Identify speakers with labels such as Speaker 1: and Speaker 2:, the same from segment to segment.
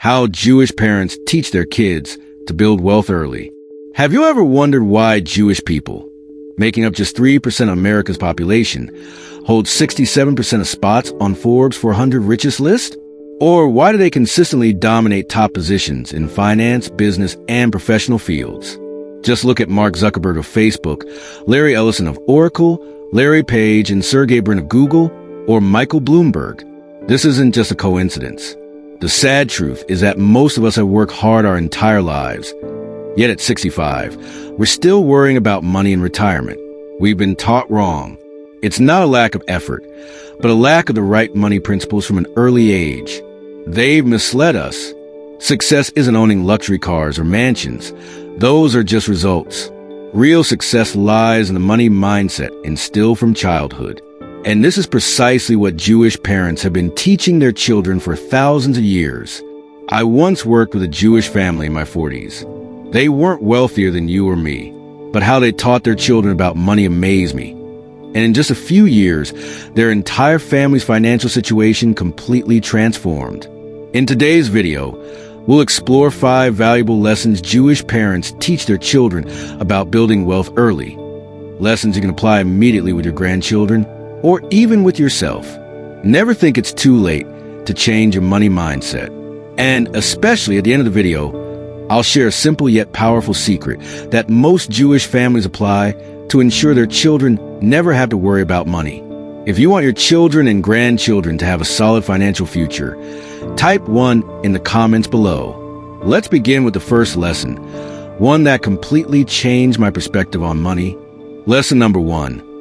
Speaker 1: How Jewish parents teach their kids to build wealth early. Have you ever wondered why Jewish people, making up just 3% of America's population, hold 67% of spots on Forbes' 400 richest list? Or why do they consistently dominate top positions in finance, business, and professional fields? Just look at Mark Zuckerberg of Facebook, Larry Ellison of Oracle, Larry Page and Sergey Brin of Google, or Michael Bloomberg. This isn't just a coincidence. The sad truth is that most of us have worked hard our entire lives. Yet at 65, we're still worrying about money in retirement. We've been taught wrong. It's not a lack of effort, but a lack of the right money principles from an early age. They've misled us. Success isn't owning luxury cars or mansions. Those are just results. Real success lies in the money mindset instilled from childhood. And this is precisely what Jewish parents have been teaching their children for thousands of years. I once worked with a Jewish family in my 40s. They weren't wealthier than you or me, but how they taught their children about money amazed me. And in just a few years, their entire family's financial situation completely transformed. In today's video, we'll explore 5 valuable lessons Jewish parents teach their children about building wealth early. Lessons you can apply immediately with your grandchildren, or even with yourself. Never think it's too late to change your money mindset. And especially at the end of the video, I'll share a simple yet powerful secret that most Jewish families apply to ensure their children never have to worry about money. If you want your children and grandchildren to have a solid financial future, type 1 in the comments below. Let's begin with the first lesson, one that completely changed my perspective on money. Lesson number 1.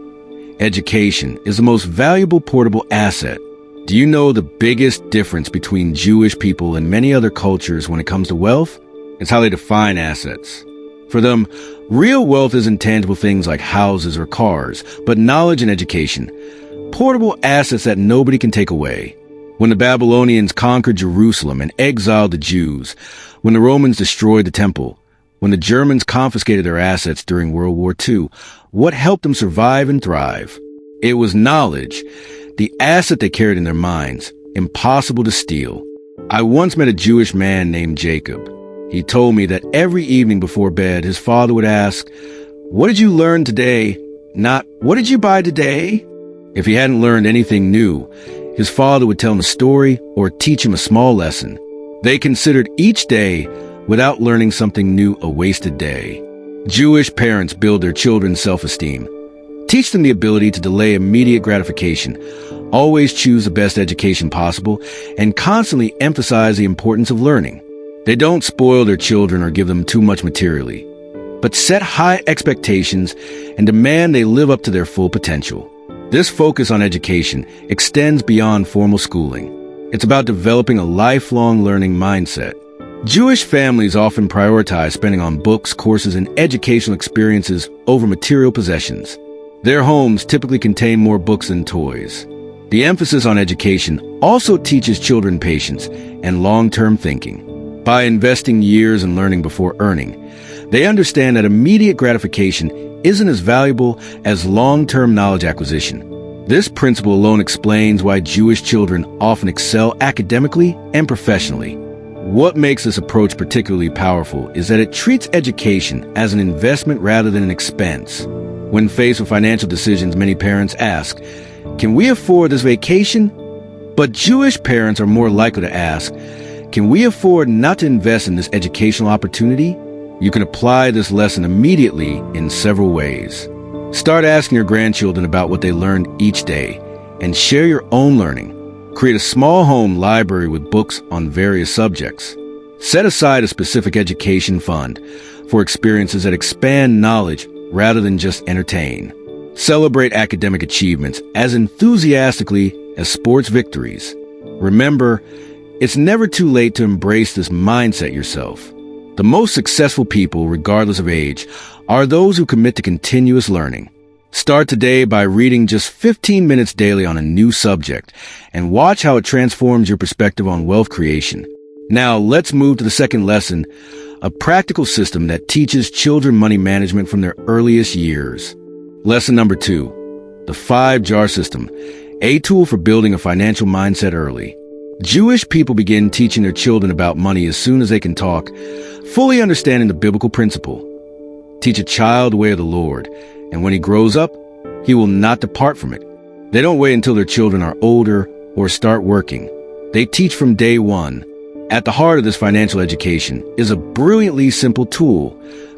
Speaker 1: Education is the most valuable portable asset. Do you know the biggest difference between Jewish people and many other cultures when it comes to wealth? It's how they define assets. For them, real wealth isn't tangible things like houses or cars, but knowledge and education. Portable assets that nobody can take away. When the Babylonians conquered Jerusalem and exiled the Jews, when the Romans destroyed the temple, when the Germans confiscated their assets during World War II, what helped them survive and thrive? It was knowledge, the asset they carried in their minds, impossible to steal. I once met a Jewish man named Jacob. He told me that every evening before bed, his father would ask, "What did you learn today?" Not, "What did you buy today?" If he hadn't learned anything new, his father would tell him a story or teach him a small lesson. They considered each day without learning something new a wasted day. Jewish parents build their children's self-esteem. Teach them the ability to delay immediate gratification, always choose the best education possible, and constantly emphasize the importance of learning. They don't spoil their children or give them too much materially, but set high expectations and demand they live up to their full potential. This focus on education extends beyond formal schooling. It's about developing a lifelong learning mindset. Jewish families often prioritize spending on books, courses, and educational experiences over material possessions. Their homes typically contain more books than toys. The emphasis on education also teaches children patience and long-term thinking. By investing years in learning before earning, they understand that immediate gratification isn't as valuable as long-term knowledge acquisition. This principle alone explains why Jewish children often excel academically and professionally. What makes this approach particularly powerful is that it treats education as an investment rather than an expense. When faced with financial decisions, many parents ask, "Can we afford this vacation?" But Jewish parents are more likely to ask, "Can we afford not to invest in this educational opportunity?" You can apply this lesson immediately in several ways. Start asking your grandchildren about what they learned each day and share your own learning. Create a small home library with books on various subjects. Set aside a specific education fund for experiences that expand knowledge rather than just entertain. Celebrate academic achievements as enthusiastically as sports victories. Remember, it's never too late to embrace this mindset yourself. The most successful people, regardless of age, are those who commit to continuous learning. Start today by reading just 15 minutes daily on a new subject and watch how it transforms your perspective on wealth creation. Now, let's move to the second lesson, a practical system that teaches children money management from their earliest years. Lesson number 2, the 5-jar system, a tool for building a financial mindset early. Jewish people begin teaching their children about money as soon as they can talk, fully understanding the biblical principle. Teach a child the way of the Lord, and when he grows up, he will not depart from it. They don't wait until their children are older or start working. They teach from day one. At the heart of this financial education is a brilliantly simple tool,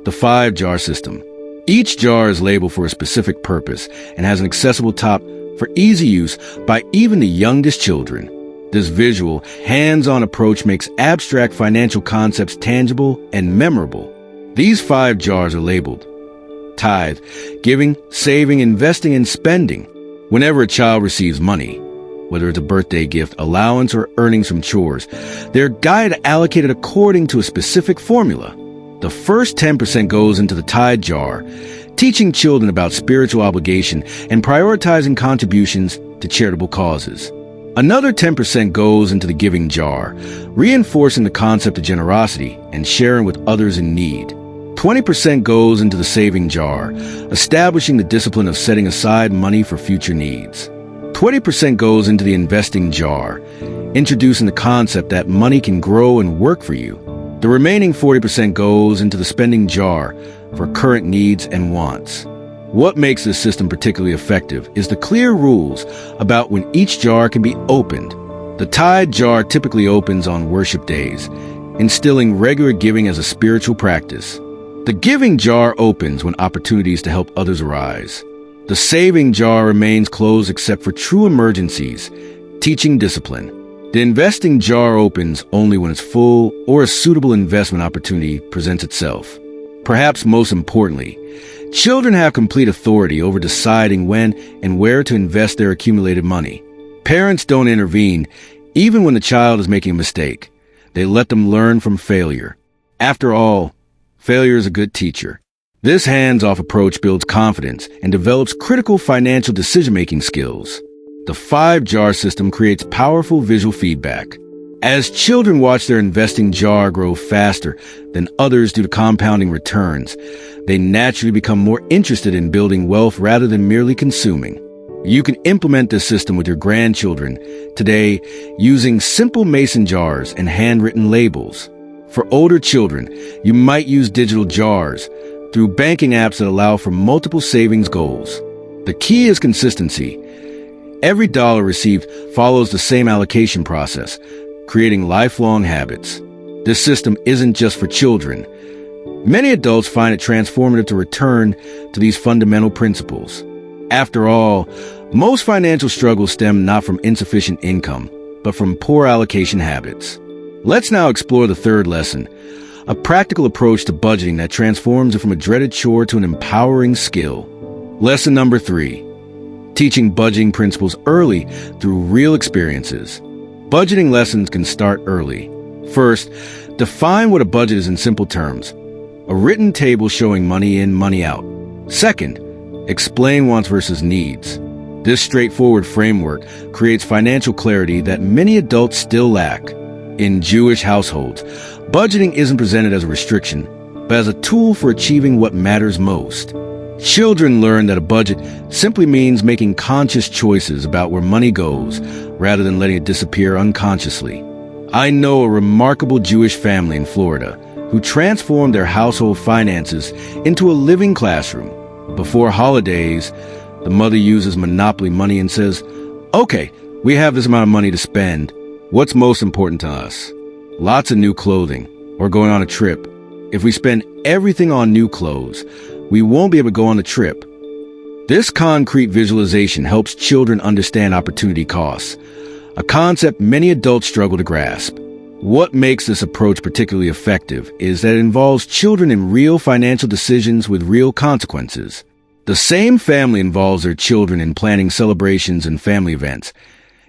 Speaker 1: the 5-jar system. Each jar is labeled for a specific purpose and has an accessible top for easy use by even the youngest children. This visual, hands-on approach makes abstract financial concepts tangible and memorable. These 5 jars are labeled tithe, giving, saving, investing, and spending. Whenever a child receives money, whether it's a birthday gift, allowance, or earnings from chores, they're guided allocated according to a specific formula. The first 10% goes into the tithe jar, teaching children about spiritual obligation and prioritizing contributions to charitable causes. Another 10% goes into the giving jar, reinforcing the concept of generosity and sharing with others in need. 20% goes into the saving jar, establishing the discipline of setting aside money for future needs. 20% goes into the investing jar, introducing the concept that money can grow and work for you. The remaining 40% goes into the spending jar for current needs and wants. What makes this system particularly effective is the clear rules about when each jar can be opened. The tithe jar typically opens on worship days, instilling regular giving as a spiritual practice. The giving jar opens when opportunities to help others arise. The saving jar remains closed except for true emergencies, teaching discipline. The investing jar opens only when it's full or a suitable investment opportunity presents itself. Perhaps most importantly, children have complete authority over deciding when and where to invest their accumulated money. Parents don't intervene, even when the child is making a mistake. They let them learn from failure. After all, failure is a good teacher. This hands-off approach builds confidence and develops critical financial decision-making skills. The 5-jar system creates powerful visual feedback. As children watch their investing jar grow faster than others due to compounding returns, they naturally become more interested in building wealth rather than merely consuming. You can implement this system with your grandchildren today using simple mason jars and handwritten labels. For older children, you might use digital jars through banking apps that allow for multiple savings goals. The key is consistency. Every dollar received follows the same allocation process, creating lifelong habits. This system isn't just for children. Many adults find it transformative to return to these fundamental principles. After all, most financial struggles stem not from insufficient income, but from poor allocation habits. Let's now explore the third lesson, a practical approach to budgeting that transforms it from a dreaded chore to an empowering skill. Lesson number 3, teaching budgeting principles early through real experiences. Budgeting lessons can start early. First, define what a budget is in simple terms. A written table showing money in, money out. Second, explain wants versus needs. This straightforward framework creates financial clarity that many adults still lack. In Jewish households, budgeting isn't presented as a restriction, but as a tool for achieving what matters most. Children learn that a budget simply means making conscious choices about where money goes, rather than letting it disappear unconsciously. I know a remarkable Jewish family in Florida who transformed their household finances into a living classroom. Before holidays, the mother uses Monopoly money and says, "Okay, we have this amount of money to spend. What's most important to us? Lots of new clothing, or going on a trip. If we spend everything on new clothes, we won't be able to go on the trip." This concrete visualization helps children understand opportunity costs, a concept many adults struggle to grasp. What makes this approach particularly effective is that it involves children in real financial decisions with real consequences. The same family involves their children in planning celebrations and family events,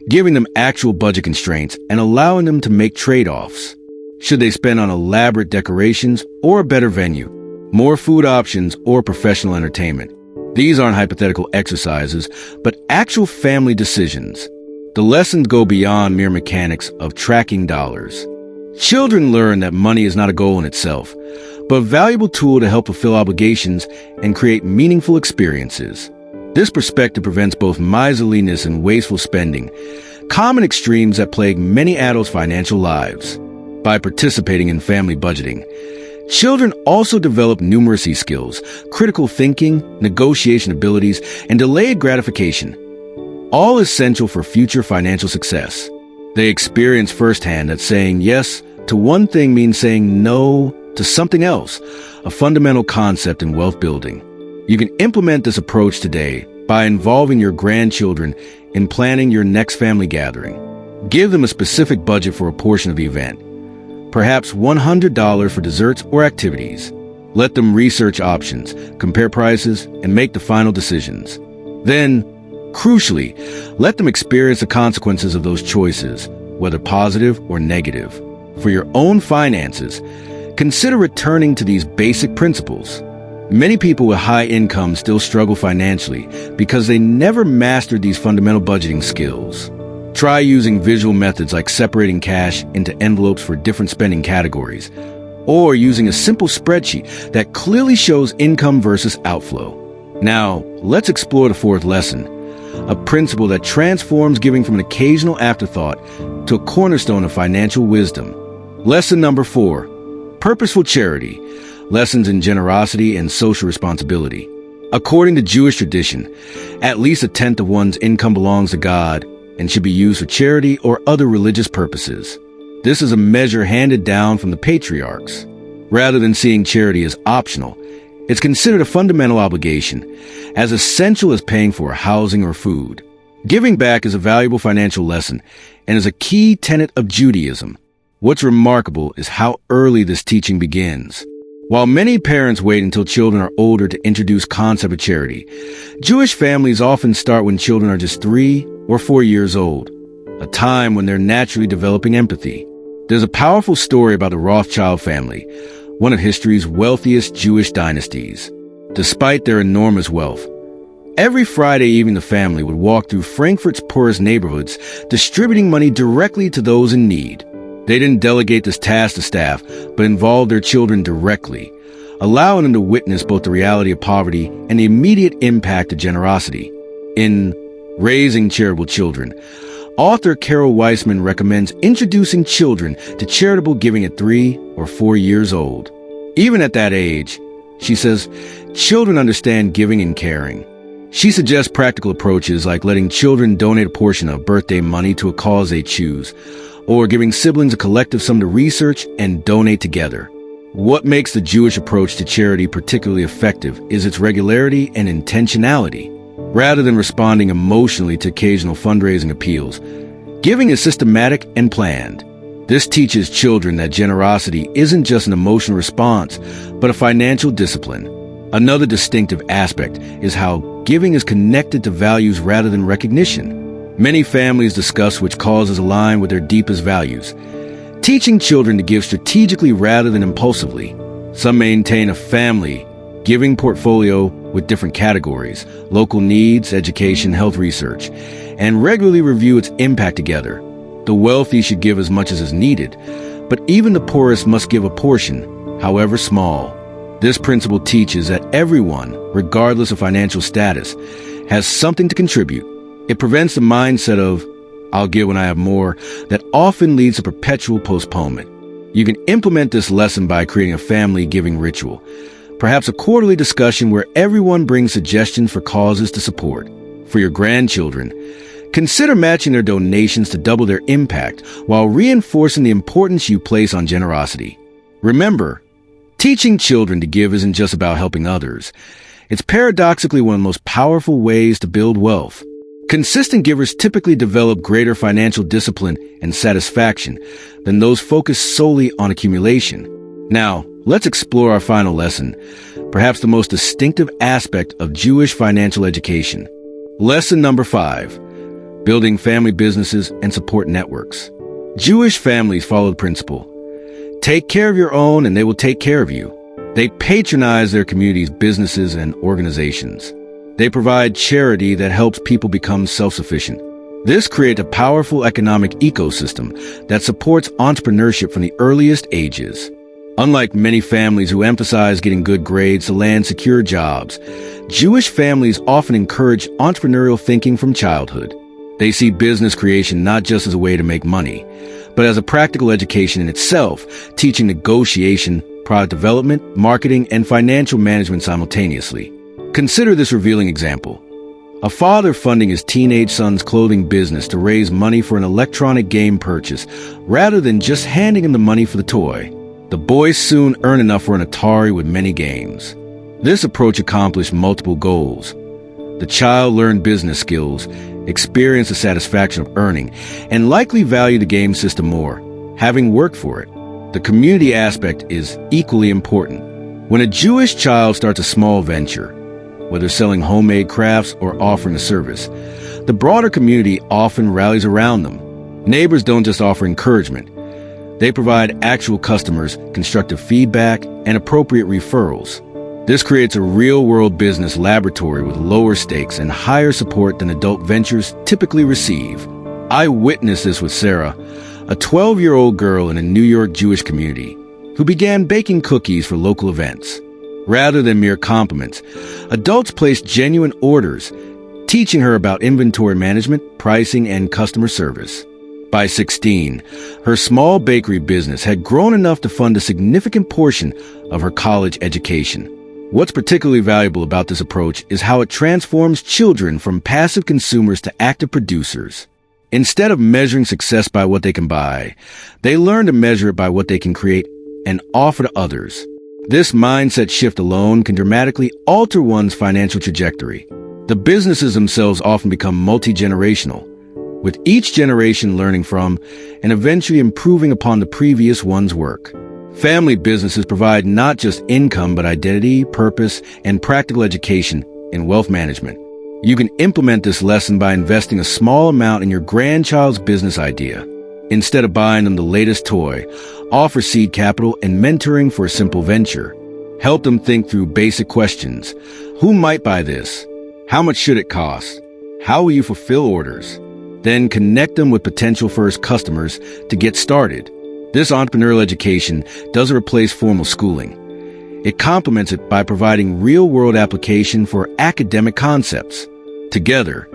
Speaker 1: giving them actual budget constraints and allowing them to make trade-offs. Should they spend on elaborate decorations or a better venue, more food options or professional entertainment? These aren't hypothetical exercises, but actual family decisions. The lessons go beyond mere mechanics of tracking dollars. Children learn that money is not a goal in itself, but a valuable tool to help fulfill obligations and create meaningful experiences. This perspective prevents both miserliness and wasteful spending, common extremes that plague many adults' financial lives. By participating in family budgeting, children also develop numeracy skills, critical thinking, negotiation abilities, and delayed gratification, all essential for future financial success. They experience firsthand that saying yes to one thing means saying no to something else, a fundamental concept in wealth building. You can implement this approach today by involving your grandchildren in planning your next family gathering. Give them a specific budget for a portion of the event, perhaps $100 for desserts or activities. Let them research options, compare prices, and make the final decisions. Then, crucially, let them experience the consequences of those choices, whether positive or negative. For your own finances, consider returning to these basic principles. Many people with high incomes still struggle financially because they never mastered these fundamental budgeting skills. Try using visual methods like separating cash into envelopes for different spending categories, or using a simple spreadsheet that clearly shows income versus outflow. Now, let's explore the fourth lesson, a principle that transforms giving from an occasional afterthought to a cornerstone of financial wisdom. Lesson number 4, purposeful charity, lessons in generosity and social responsibility. According to Jewish tradition, at least a tenth of one's income belongs to God and should be used for charity or other religious purposes. This is a measure handed down from the patriarchs. Rather than seeing charity as optional, it's considered a fundamental obligation, as essential as paying for housing or food. Giving back is a valuable financial lesson and is a key tenet of Judaism. What's remarkable is how early this teaching begins. While many parents wait until children are older to introduce concept of charity, Jewish families often start when children are just 3 or 4 years old, a time when they're naturally developing empathy. There's a powerful story about the Rothschild family, one of history's wealthiest Jewish dynasties. Despite their enormous wealth, every Friday evening the family would walk through Frankfurt's poorest neighborhoods, distributing money directly to those in need. They didn't delegate this task to staff, but involved their children directly, allowing them to witness both the reality of poverty and the immediate impact of generosity. In Raising Charitable Children, author Carol Weissman recommends introducing children to charitable giving at 3 or 4 years old. Even at that age, she says, children understand giving and caring. She suggests practical approaches like letting children donate a portion of birthday money to a cause they choose, or giving siblings a collective sum to research and donate together. What makes the Jewish approach to charity particularly effective is its regularity and intentionality. Rather than responding emotionally to occasional fundraising appeals, giving is systematic and planned. This teaches children that generosity isn't just an emotional response, but a financial discipline. Another distinctive aspect is how giving is connected to values rather than recognition. Many families discuss which causes align with their deepest values, teaching children to give strategically rather than impulsively. Some maintain a family giving portfolio with different categories, local needs, education, health research, and regularly review its impact together. The wealthy should give as much as is needed, but even the poorest must give a portion, however small. This principle teaches that everyone, regardless of financial status, has something to contribute. It prevents the mindset of, I'll give when I have more, that often leads to perpetual postponement. You can implement this lesson by creating a family giving ritual, perhaps a quarterly discussion where everyone brings suggestions for causes to support. For your grandchildren, consider matching their donations to double their impact while reinforcing the importance you place on generosity. Remember, teaching children to give isn't just about helping others. It's paradoxically one of the most powerful ways to build wealth. Consistent givers typically develop greater financial discipline and satisfaction than those focused solely on accumulation. Now, let's explore our final lesson, perhaps the most distinctive aspect of Jewish financial education. Lesson number 5, building family businesses and support networks. Jewish families follow the principle, take care of your own and they will take care of you. They patronize their community's businesses and organizations. They provide charity that helps people become self-sufficient. This creates a powerful economic ecosystem that supports entrepreneurship from the earliest ages. Unlike many families who emphasize getting good grades to land secure jobs, Jewish families often encourage entrepreneurial thinking from childhood. They see business creation not just as a way to make money, but as a practical education in itself, teaching negotiation, product development, marketing, and financial management simultaneously. Consider this revealing example. A father funding his teenage son's clothing business to raise money for an electronic game purchase, rather than just handing him the money for the toy. The boys soon earn enough for an Atari with many games. This approach accomplished multiple goals. The child learned business skills, experienced the satisfaction of earning, and likely valued the game system more, having worked for it. The community aspect is equally important. When a Jewish child starts a small venture, whether selling homemade crafts or offering a service, the broader community often rallies around them. Neighbors don't just offer encouragement. They provide actual customers constructive feedback and appropriate referrals. This creates a real-world business laboratory with lower stakes and higher support than adult ventures typically receive. I witnessed this with Sarah, a 12-year-old girl in a New York Jewish community who began baking cookies for local events. Rather than mere compliments, adults placed genuine orders, teaching her about inventory management, pricing, and customer service. By 16, her small bakery business had grown enough to fund a significant portion of her college education. What's particularly valuable about this approach is how it transforms children from passive consumers to active producers. Instead of measuring success by what they can buy, they learn to measure it by what they can create and offer to others. This mindset shift alone can dramatically alter one's financial trajectory. The businesses themselves often become multi-generational, with each generation learning from and eventually improving upon the previous one's work. Family businesses provide not just income but identity, purpose, and practical education in wealth management. You can implement this lesson by investing a small amount in your grandchild's business idea. Instead of buying them the latest toy, offer seed capital and mentoring for a simple venture. Help them think through basic questions. Who might buy this? How much should it cost? How will you fulfill orders? Then connect them with potential first customers to get started. This entrepreneurial education doesn't replace formal schooling. It complements it by providing real-world application for academic concepts. Together,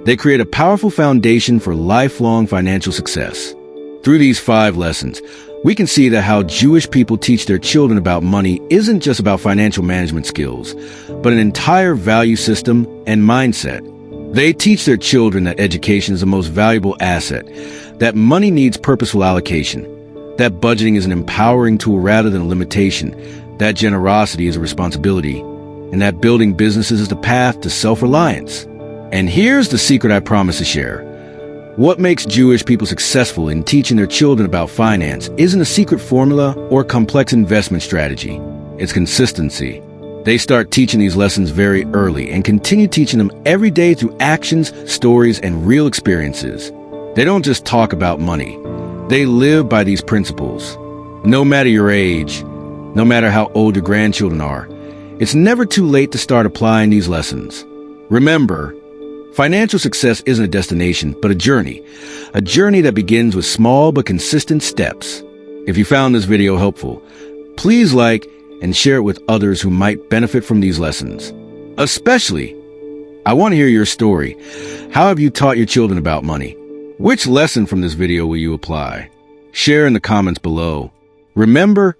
Speaker 1: they create a powerful foundation for lifelong financial success. Through these 5 lessons, we can see that how Jewish people teach their children about money isn't just about financial management skills, but an entire value system and mindset. They teach their children that education is the most valuable asset, that money needs purposeful allocation, that budgeting is an empowering tool rather than a limitation, that generosity is a responsibility, and that building businesses is the path to self-reliance. And here's the secret I promise to share. What makes Jewish people successful in teaching their children about finance isn't a secret formula or complex investment strategy. It's consistency. They start teaching these lessons very early and continue teaching them every day through actions, stories, and real experiences. They don't just talk about money. They live by these principles. No matter your age, no matter how old your grandchildren are, it's never too late to start applying these lessons. Remember, financial success isn't a destination, but a journey that begins with small but consistent steps. If you found this video helpful, please like and share it with others who might benefit from these lessons. Especially, I want to hear your story. How have you taught your children about money? Which lesson from this video will you apply? Share in the comments below. Remember,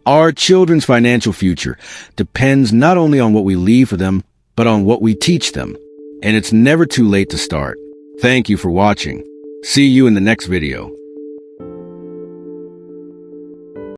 Speaker 1: our children's financial future depends not only on what we leave for them, but on what we teach them. And it's never too late to start. Thank you for watching. See you in the next video.